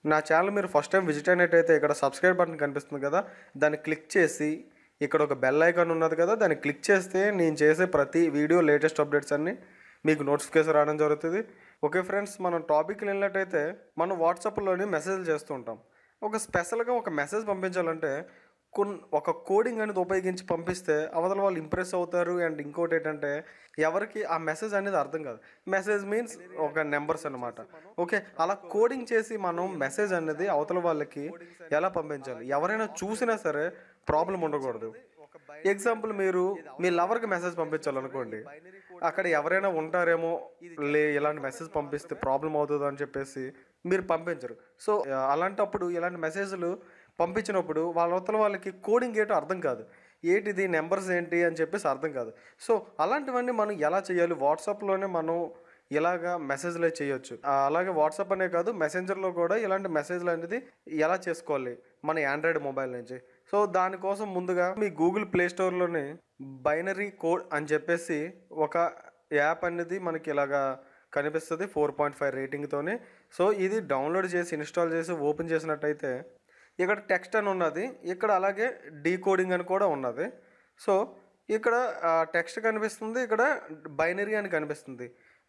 నా ఛానల్ మీరు first time visit అయినట్టయితే ఇక్కడ సబ్స్క్రైబ్ బటన్ కనిపిస్తుంది కదా, దాన్ని క్లిక్ చేసి ఇక్కడ ఒక బెల్ ఐకాన్ ఉన్నది కదా, దాన్ని క్లిక్ చేస్తే నేను చేసే ప్రతి వీడియో లేటెస్ట్ అప్డేట్స్ అన్నీ మీకు నోటిఫికేషన్ రావడం జరుగుతుంది. ఓకే ఫ్రెండ్స్, మనం టాపిక్కి వెళ్ళినట్టయితే మనం వాట్సాప్లోని మెసేజ్లు చేస్తూ ఉంటాం. ఒక స్పెషల్గా ఒక మెసేజ్ పంపించాలంటే ఒక కోడింగ్ అనేది ఉపయోగించి పంపిస్తే అవతల వాళ్ళు ఇంప్రెస్ అవుతారు. అండ్ ఇంకోటి ఏంటంటే ఎవరికి ఆ మెసేజ్ అనేది అర్థం కాదు. మెసేజ్ మీన్స్ ఒక నెంబర్స్ అనమాట. ఓకే, అలా కోడింగ్ చేసి మనం మెసేజ్ అనేది అవతల వాళ్ళకి ఎలా పంపించాలి, ఎవరైనా చూసినా సరే ప్రాబ్లం ఉండకూడదు. ఎగ్జాంపుల్, మీరు మీ లవర్కి మెసేజ్ పంపించాలనుకోండి, అక్కడ ఎవరైనా ఉంటారేమో ఇలాంటి మెసేజ్ పంపిస్తే ప్రాబ్లం అవుతుంది అని చెప్పేసి మీరు పంపించరు. సో అలాంటప్పుడు ఇలాంటి మెసేజ్లు పంపించినప్పుడు అవతల వాళ్ళకి కోడింగ్ ఏంటో అర్థం కాదు, ఏంటిది నెంబర్స్ ఏంటి అని చెప్పేసి అర్థం కాదు. సో అలాంటివన్నీ మనం ఎలా చేయాలి, వాట్సాప్లోనే మనం ఇలాగా మెసేజ్లే చేయొచ్చు. అలాగే వాట్సాప్ అనే కాదు, మెసెంజర్లో కూడా ఇలాంటి మెసేజ్లు అనేది ఎలా చేసుకోవాలి మన ఆండ్రాయిడ్ మొబైల్ నుంచి. సో దానికోసం ముందుగా మీ గూగుల్ ప్లే స్టోర్లోని బైనరీ కోడ్ అని చెప్పేసి ఒక యాప్ అనేది మనకి ఇలాగా కనిపిస్తుంది 4.5 రేటింగ్తోని. సో ఇది డౌన్లోడ్ చేసి ఇన్స్టాల్ చేసి ఓపెన్ చేసినట్టయితే ఇక్కడ టెక్స్ట్ అని ఉన్నది, ఇక్కడ అలాగే డీకోడింగ్ అని కూడా ఉన్నది. సో ఇక్కడ టెక్స్ట్ కనిపిస్తుంది, ఇక్కడ బైనరీ అని కనిపిస్తుంది.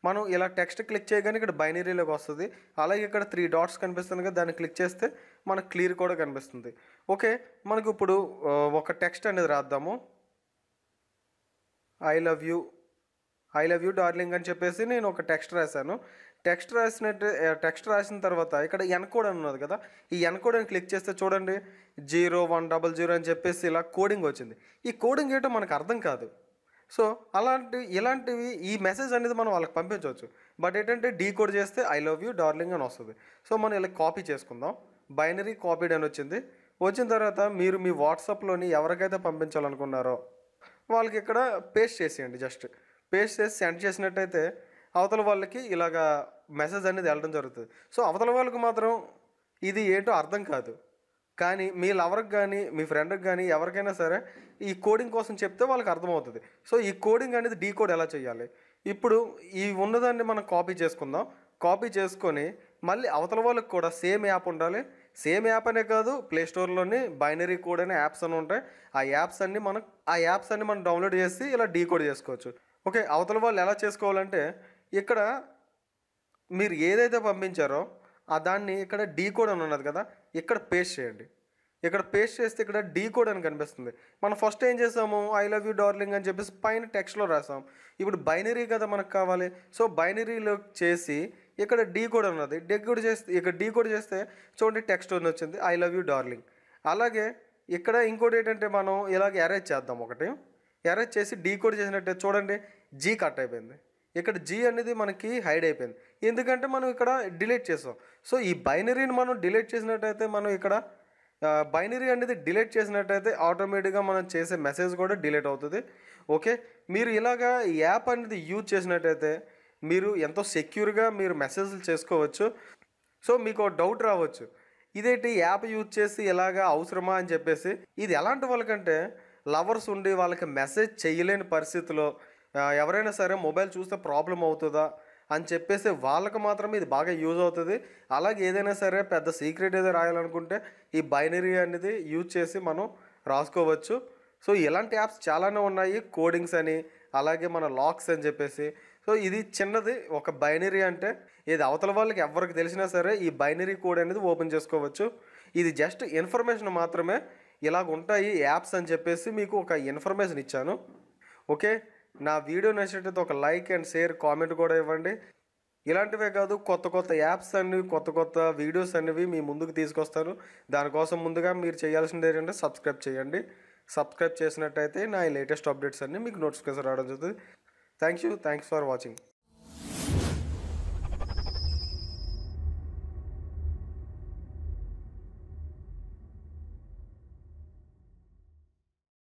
మనం ఇలా టెక్స్ట్ క్లిక్ చేయగానే ఇక్కడ బైనరీలోకి వస్తుంది. అలాగే ఇక్కడ 3 డాట్స్ కనిపిస్తుంది కదా, దాన్ని క్లిక్ చేస్తే మనకు క్లియర్ కూడా కనిపిస్తుంది. ఓకే, మనకు ఇప్పుడు ఒక టెక్స్ట్ అనేది రాద్దాము. ఐ లవ్ యూ డార్లింగ్ అని చెప్పేసి నేను ఒక టెక్స్ట్ రాశాను. టెక్స్ట్ రాసిన తర్వాత ఇక్కడ ఎన్కోడ్ అని ఉన్నది కదా, ఈ ఎన్కోడ్ అని క్లిక్ చేస్తే చూడండి 0100 అని చెప్పేసి ఇలా కోడింగ్ వచ్చింది. ఈ కోడింగ్ ఏంటో మనకు అర్థం కాదు. సో ఇలాంటివి ఈ మెసేజ్ అనేది మనం వాళ్ళకి పంపించవచ్చు. బట్ ఏంటంటే డీకోడ్ చేస్తే ఐ లవ్ యూ డార్లింగ్ అని వస్తుంది. సో మనం ఇలా కాపీ చేసుకుందాం. బైనరీ కాపీడ్ అని వచ్చింది. వచ్చిన తర్వాత మీరు మీ వాట్సాప్లోని ఎవరికైతే పంపించాలనుకున్నారో వాళ్ళకి ఇక్కడ పేస్ట్ చేసేయండి. జస్ట్ పేస్ట్ చేసి సెండ్ చేసినట్టయితే అవతల వాళ్ళకి ఇలాగా మెసేజ్ అనేది వెళ్ళడం జరుగుతుంది. సో అవతల వాళ్ళకి మాత్రం ఇది ఏంటో అర్థం కాదు, కానీ మీ లవర్కి కానీ మీ ఫ్రెండ్కి కానీ ఎవరికైనా సరే ఈ కోడింగ్ కోసం చెప్తే వాళ్ళకి అర్థమవుతుంది. సో ఈ కోడింగ్ అనేది డీకోడ్ ఎలా చేయాలి, ఇప్పుడు ఈ ఉన్నదాన్ని మనం కాపీ చేసుకుందాం. కాపీ చేసుకొని మళ్ళీ అవతల వాళ్ళకి కూడా సేమ్ యాప్ ఉండాలి. సేమ్ యాప్ అనే కాదు, ప్లే స్టోర్లోని బైనరీ కోడ్ అనే యాప్స్ అని ఉంటాయి. ఆ యాప్స్ అన్ని మనం డౌన్లోడ్ చేసి ఇలా డీకోడ్ చేసుకోవచ్చు. ఓకే, అవతల వాళ్ళు ఎలా చేసుకోవాలంటే ఇక్కడ మీరు ఏదైతే పంపించారో దాన్ని ఇక్కడ డీకోడ్ అని ఉన్నది కదా, ఇక్కడ పేస్ట్ చేయండి. ఇక్కడ పేస్ట్ చేస్తే ఇక్కడ డీకోడ్ అని కనిపిస్తుంది. మనం ఫస్ట్ ఏం చేసాము, ఐ లవ్ యూ డార్లింగ్ అని చెప్పేసి పైన టెక్స్ట్లో రాసాం. ఇప్పుడు బైనరీ కదా మనకు కావాలి. సో బైనరీలో చేసి ఇక్కడ డీకోడ్ ఉన్నది, డీకోడ్ చేస్తే చూడండి టెక్స్ట్ అని వచ్చింది ఐ లవ్ యూ డార్లింగ్. అలాగే ఇక్కడ ఇంకోటి ఏంటంటే మనం ఇలాగ ఎరేజ్ చేద్దాం. ఒకటి ఎరేజ్ చేసి డీకోడ్ చేసినట్టే చూడండి జీ కట్ అయిపోయింది. ఇక్కడ జీ అనేది మనకి హైడ్ అయిపోయింది, ఎందుకంటే మనం ఇక్కడ డిలీట్ చేసాం. సో ఈ బైనరీని మనం డిలీట్ చేసినట్టయితే మనం ఇక్కడ బైనరీ అనేది డిలీట్ చేసినట్టయితే ఆటోమేటిక్గా మనం చేసే మెసేజ్ కూడా డిలీట్ అవుతుంది. ఓకే, మీరు ఇలాగా ఈ యాప్ అనేది యూజ్ చేసినట్టయితే మీరు ఎంతో సెక్యూర్గా మీరు మెసేజ్లు చేసుకోవచ్చు. సో మీకు డౌట్ రావచ్చు, ఇదేంటి యాప్ యూజ్ చేసి ఇలాగా అవసరమా అని చెప్పేసి. ఇది ఎలాంటి వాళ్ళకంటే లవర్స్ ఉండి వాళ్ళకి మెసేజ్ చేయలేని పరిస్థితిలో ఎవరైనా సరే మొబైల్ చూస్తే ప్రాబ్లం అవుతుందా అని చెప్పేసి వాళ్ళకి మాత్రమే ఇది బాగా యూజ్ అవుతుంది. అలాగే ఏదైనా సరే పెద్ద సీక్రెట్ ఏదో రాయాలనుకుంటే ఈ బైనరీ అనేది యూజ్ చేసి మనం రాసుకోవచ్చు. సో ఇలాంటి యాప్స్ చాలానే ఉన్నాయి, కోడింగ్స్ అని, అలాగే మన లాక్స్ అని చెప్పేసి. సో ఇది చిన్నది ఒక బైనరీ అంటే ఇది అవతల వాళ్ళకి ఎవరికి తెలిసినా సరే ఈ బైనరీ కోడ్ అనేది ఓపెన్ చేసుకోవచ్చు. ఇది జస్ట్ ఇన్ఫర్మేషన్ మాత్రమే, ఇలాగ ఉంటాయి యాప్స్ అని చెప్పేసి మీకు ఒక ఇన్ఫర్మేషన్ ఇచ్చాను. ఓకే, నా వీడియో నచ్చినట్టయితే ఒక లైక్ అండ్ షేర్ కామెంట్ కూడా ఇవ్వండి. ఇలాంటివే కాదు కొత్త యాప్స్ అన్ని కొత్త వీడియోస్ అనేవి మీ ముందుకు తీసుకొస్తాను. దానికోసం ముందుగా మీరు చేయాల్సింది ఏంటంటే సబ్స్క్రైబ్ చేయండి. సబ్స్క్రైబ్ చేసినట్టయితే నా లేటెస్ట్ అప్డేట్స్ అన్నీ మీకు నోటిఫికేషన్ రావడం జరుగుతుంది. Thanks for watching.